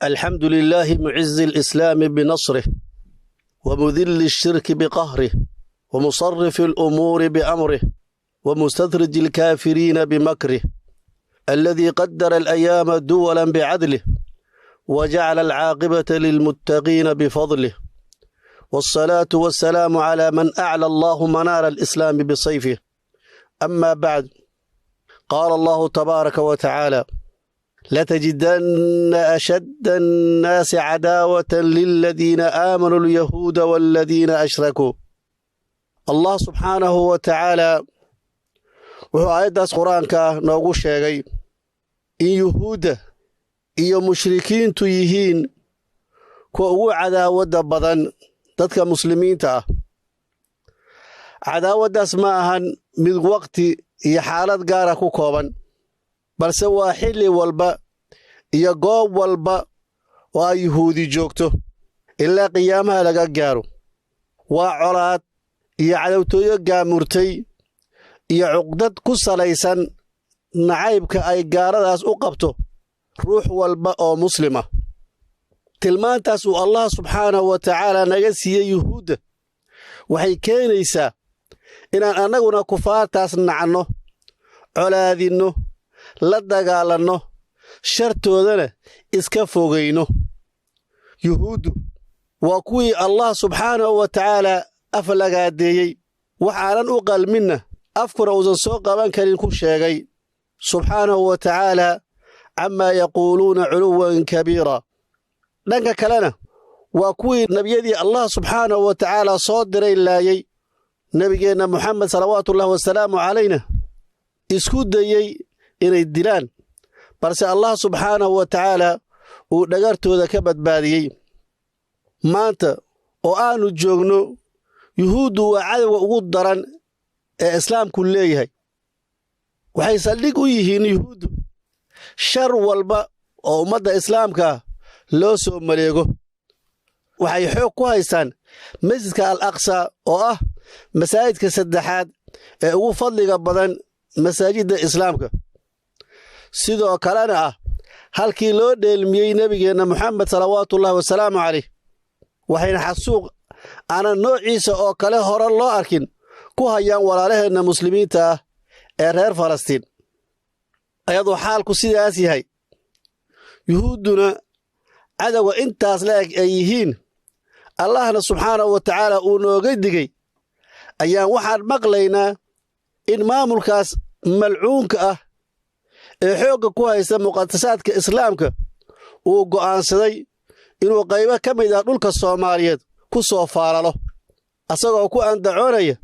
الحمد لله معز الإسلام بنصره ومذل الشرك بقهره ومصرف الأمور بأمره ومستدرج الكافرين بمكره الذي قدر الأيام دولا بعدله وجعل العاقبة للمتقين بفضله والصلاة والسلام على من أعلى الله منار الإسلام بصيفه أما بعد قال الله تبارك وتعالى لتجدن أشد الناس عداوة للذين آمنوا اليهود والذين أشركوا الله سبحانه وتعالى وآيات قرآن كنوغو شيغي إن يهود iyo mushrikiintu yihiin kuwa ugu cadaawada badan dadka muslimiinta ah cadaawadaas ma ahan mid waqti iyo xaalad gaar ah ku kooban balse waa xilli walba iyo goob walba oo ay yahuudi joogto ilaa qiyaamaha laga gaaro waa colaad iyo cadawtooyo gaamurtay iyo cuqdad ku salaysan nacaybka ay gaaradaas u qabto ruux walba oo muslima tilmaantaas uu Allah subxaanahu wa ta'ala naga siiyay yahuuda waxay keenaysaa inaan annaguna kufaartaas nacno colaadino la dagaalanno shartoodana iska fogeyno yahuudu waa kuwii Allah subxaanahu wa ta'ala aflagaadeeyey waxaanan u qalminna afkuna uusan soo qaban karin ku sheegay subxaanahu wa ta'ala عما يقولون علوا كبيرا دنك كلنا وكوي نبيدي الله سبحانه وتعالى صادر إلايي نبينا محمد صلوات الله والسلام علينا اسكود ديي إلى الدلان برس الله سبحانه وتعالى ودقرته ذا كبت باديي مانتا وآنو جوغنو يهودو وعدو وقدرا إسلام كليه وحيسلقوا يهين يهودو shar walba oo ummadda islaamka loo soo maleego waxay xoog ku haystaan masjidka al-aqsa oo ah masaajidka saddexaad ee ugu fadliga badan masaajidda islaamka sidoo kalena ah halkii loo dheelmiyey nabigeena Muhammad sallallahu alayhi wasallam waxayna xasuuq ana noociisa oo kale hore loo arkin ku hayaan walaalaheena muslimiinta ah ee reer Falastiin ayadoo xaalku sidaas yahay yahuuduna cadawga intaas la eg ay yihiin allahna subxaanahu wa ta'ala uu nooga digay ayaan waxaan maqlaynaa in maamulkaas malcuunka ah ee xoogga ku haysta muqaddasaadka islaamka uu go'aansaday inuu qaybo ka mid ah dhulka Soomaaliyeed ku soo faalalo asagoo ku andacoonaya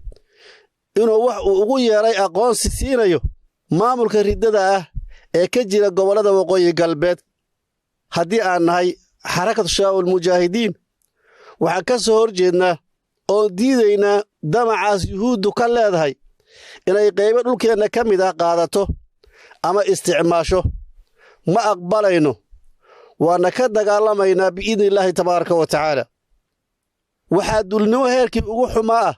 inuu wax uu ugu yeeray aqoonsi siinayo maamulka ridada ah ee ka jira gobolada waqooyi galbeed haddii aan nahay xarakad shabaabul mujaahidiin waxaan ka soo horjeednaa oo diidaynaa damacaas yahuudu ka leedahay inay qaybo dhulkeenna ka mid ah qaadato ama isticmaasho ma aqbalayno waana ka dagaalamaynaa biidnillaahi tabaaraka wa tacaala waxaa dulnimo heerkii ugu xumaa ah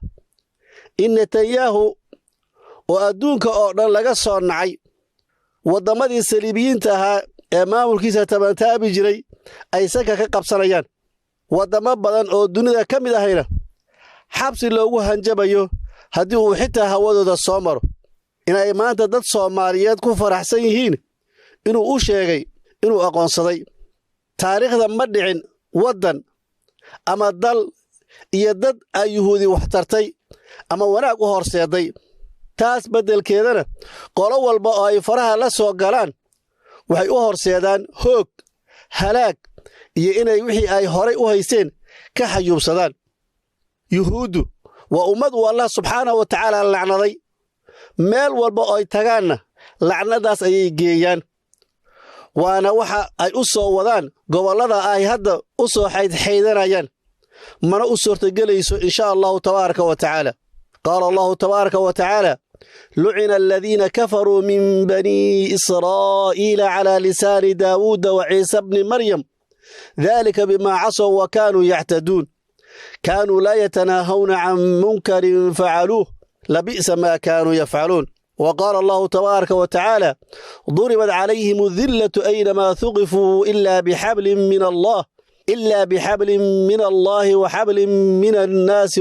in Netanyahu oo adduunka oo dhan laga soo nacay waddamadii saliibiyiinta ahaa ee maamulkiisa tabantaabi jiray ay sanka ka qabsanayaan waddamo badan oo dunida ka mid ahayna xabsi loogu hanjabayo haddii uu xitaa hawadooda soo maro inay maanta dad Soomaaliyeed ku faraxsan yihiin inuu u sheegay inuu aqoonsaday taariikhda ma dhicin waddan ama dal iyo dad ay yahuudi wax tartay ama wanaag u horseeday taas bedelkeedana qolo walba oo ay faraha la soo galaan waxay u horseedaan hoog halaag iyo inay wixii ay horay u haysteen ka xayuubsadaan yahuudu waa ummad uu Allah subxaanahu wa ta'ala lacnaday meel walba oo ay tagaanna lacnadaas ayay geeyaan waana waxa ay u soo wadaan gobolada ay hadda u soo xaydanayaan mana u suurtagelayso insha Allah tabaaraka wa ta'ala قال الله تبارك وتعالى لعن الذين كفروا من بني إسرائيل على لسان داود وعيسى بن مريم ذلك بما عصوا وكانوا يعتدون كانوا لا يتناهون عن منكر فعلوه لبئس ما كانوا يفعلون وقال الله تبارك وتعالى ضربت عليهم الذلة أينما ثقفوا إلا بحبل من الله وحبل من الناس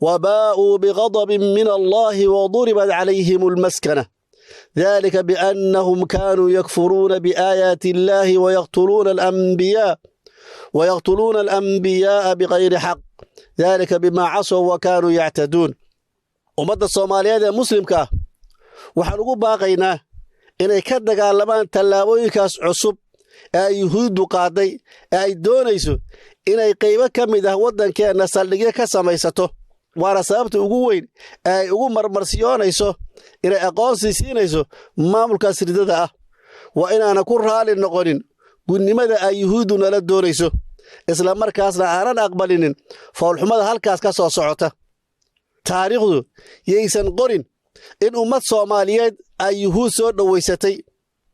وباءوا بغضب من الله وضربت عليهم المسكنة ذلك بأنهم كانوا يكفرون بآيات الله ويقتلون الأنبياء بغير حق ذلك بما عصوا وكانوا يعتدون ummadda Soomaaliyeed ee muslimka ah waxaan ugu baaqaynaa inay ka dagaalamaan tallaabooyinkaas cusub ee yuhuuddu qaaday ee ay doonayso inay qaybo ka mid ah waddankeena saldhigyo ka samaysato waana sababta ugu weyn ee ay ugu marmarsiyoonayso inay aqoonsi siinayso maamulkaas ridada ah waa inaana ku raali noqonin gudnimada ay yuhuuddu nala doonayso isla markaasna aanan aqbalinin foolxumada halkaas ka soo socota taariikhdu yaysan qorin in ummad Soomaaliyeed ay yuhuud soo dhawaysatay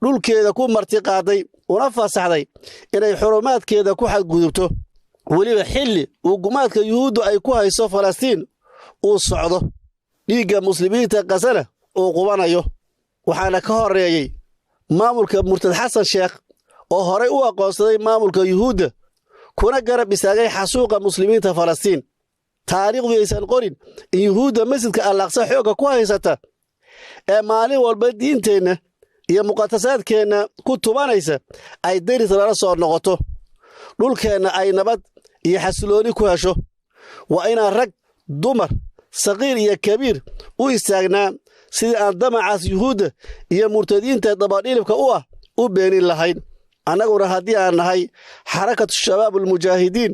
dhulkeeda ku marti qaaday una fasaxday inay xurumaadkeeda ku xadgudubto waliba xilli uu gumaadka yuhuuddu ay ku hayso Falastiin uu socdo dhiigga muslimiinta qasana uu qubanayo waxaana ka horeeyay maamulka Murtad Xasan Sheekh oo horey u aqoonsaday maamulka yuhuudda kuna garab istaagay xasuuqa muslimiinta Falastiin taariikhdu aysan qorin in yuhuudda masjidka al-Aqsa xooga ku haysata ee maalin walba diinteenna iyo muqaddasaadkeenna ku tubanaysa ay deris lala soo noqoto dhulkeenna ay nabad iyo xasilooni ku hesho waa inaan rag dumar saqiir iyo kabiir u istaagnaa sidii aan damacaas yuhuudda iyo murtadiinta dabadhilibka u beenin lahayn annaguna haddii aan nahay xarakatu shabaabul mujaahidiin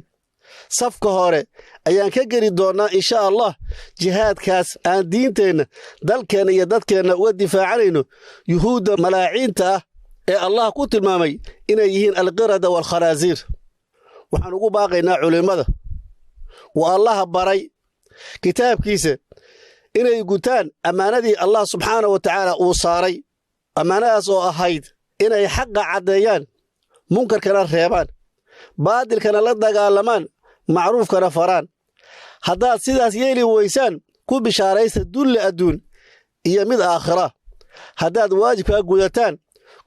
safka hore ayaan ka geli doonaa insha Allah jihaadkaas aan diinteenna dalkeena iyo dadkeena uga difaacanayno yuhuudda malaaciinta ah ee Allah ku tilmaamay inay yihiin al-qirada wal khanaazir waxaan ugu baaqaynaa culimada wa Allah baray kitaabkiisa inay gutaan amaanadii Allah subxaanahu wa ta'ala uu saaray amaanadaas oo ahayd inay xaqa cadeeyaan munkarkana reebaan baadilkana la dagaalamaan macruufkana faraan haddaad sidaas yeeli weysaan ku bishaaraysa dulli adduun iyo mid aakhira haddaad waajibkaa gudataan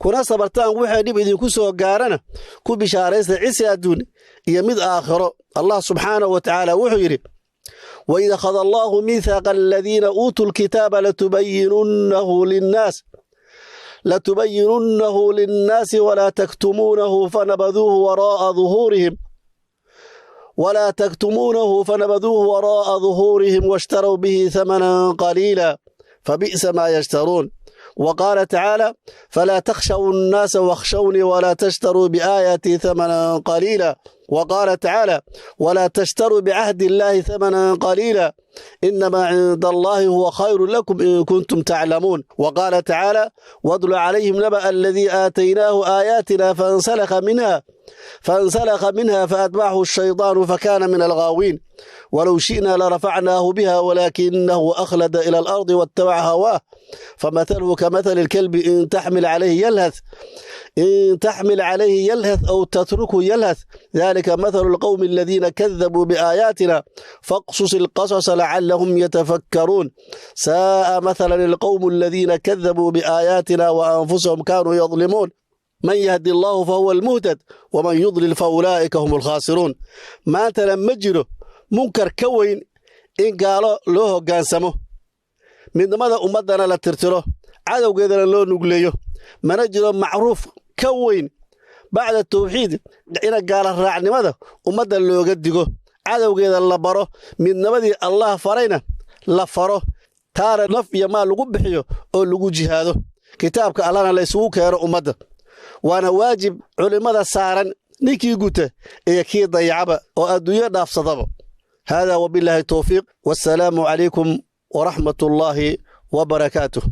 kuna sabartaan wixii dhib idinku soo gaarana ku bishaaraysa cisi adduun iyo mid aakhiro Allah subxaanahu wa ta'ala wuxuu yidhi وإذا أخذ الله ميثاق الذين أوتوا الكتاب لتبيننه للناس ولا تكتمونه فنبذوه وراء ظهورهم واشتروا به ثمنا قليلا فبئس ما يشترون وقال تعالى فلا تخشوا الناس واخشوني ولا تشتروا بآياتي ثمنا قليلا وقال تعالى ولا تشتروا بعهد الله ثمنا قليلا إنما عند الله هو خير لكم إن كنتم تعلمون وقال تعالى واتل عليهم نبأ الذي آتيناه آياتنا فانسلخ منها فأتبعه الشيطان فكان من الغاوين ولو شئنا لرفعناه بها ولكنه أخلد إلى الأرض واتبع هواه فمثله كمثل الكلب إن تحمل عليه يلهث أو تتركه يلهث ذلك مثل القوم الذين كذبوا بآياتنا فاقصص القصص لعلهم يتفكرون ساء مثلا القوم الذين كذبوا بآياتنا وأنفسهم كانوا يظلمون من يهدي الله فهو المهتد ومن يضلل فأولئك هم الخاسرون ما تلمجره منكر كوين إن قالوا له قانسمه من ماذا أمدنا لا ترتره عدو قيدنا له نقليه ما نجره معروف كوين بعد التوحيد إن قال الرعني ماذا أمدنا له قدقه عدو قيدنا لبره من ماذا الله فرينا لفره تارى نفي ما لقبحيه أو لقو جهاده كتابك ألانا ليسوك يا أمده وانا واجب علماء سارن نيكي قوته إيا كي ضيعبه وأدوية داف صدبه هذا وبالله التوفيق والسلام عليكم ورحمة الله وبركاته